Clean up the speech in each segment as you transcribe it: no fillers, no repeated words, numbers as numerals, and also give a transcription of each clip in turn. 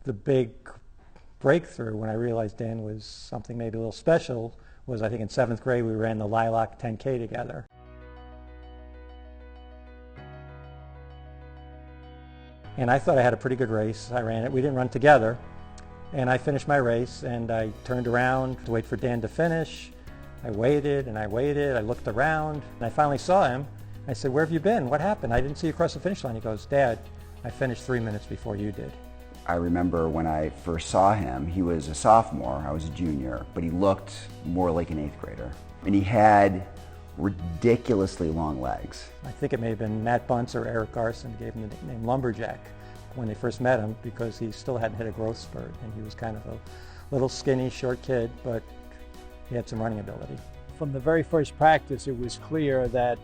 the big breakthrough when I realized Dan was something maybe a little special was, I think in 7th grade we ran the Lilac 10K together. And I thought I had a pretty good race. I ran it. We didn't run together. And I finished my race, and I turned around to wait for Dan to finish. I waited and I waited. I looked around, and I finally saw him. I said, "Where have you been? What happened? I didn't see you across the finish line." He goes, "Dad, I finished 3 minutes before you did." I remember when I first saw him, he was a sophomore, I was a junior, but he looked more like an 8th grader. And he had ridiculously long legs. I think it may have been Matt Bunce or Eric Garson gave him the nickname Lumberjack when they first met him, because he still hadn't hit a growth spurt, and he was kind of a little skinny, short kid, but he had some running ability. From the very first practice, it was clear that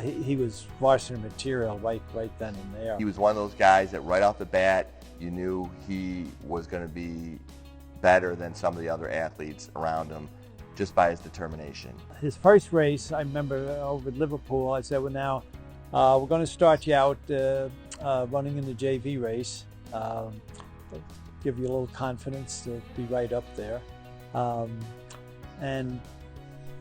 he was varsity material right then and there. He was one of those guys that right off the bat, you knew he was going to be better than some of the other athletes around him just by his determination. His first race, I remember over at Liverpool, I said, "Well, now we're going to start you out running in the JV race, give you a little confidence to be right up there." And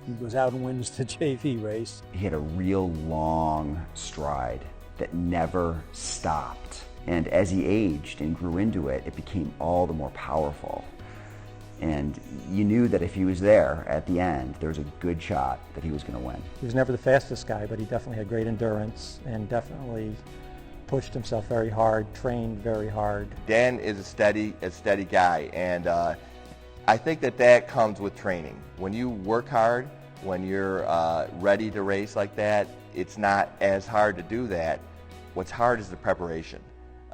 he goes out and wins the JV race. He had a real long stride that never stopped. And as he aged and grew into it, it became all the more powerful. And you knew that if he was there at the end, there was a good shot that he was going to win. He was never the fastest guy, but he definitely had great endurance and definitely pushed himself very hard, trained very hard. Dan is a steady guy, and I think that comes with training. When you work hard, when you're ready to race like that, it's not as hard to do that. What's hard is the preparation.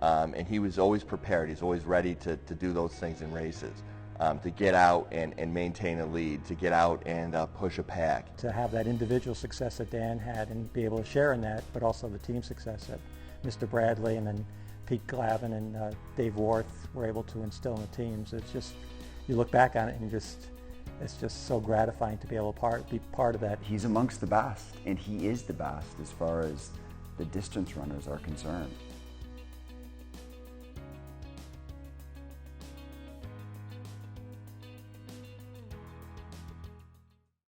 And he was always prepared. He's always ready to do those things in races, to get out and maintain a lead, to get out and push a pack. To have that individual success that Dan had and be able to share in that, but also the team success that Mr. Bradley and then Pete Glavin and Dave Worth were able to instill in the teams. It's just, you look back on it and it's just so gratifying to be able to be part of that. He's amongst the best, and he is the best as far as the distance runners are concerned.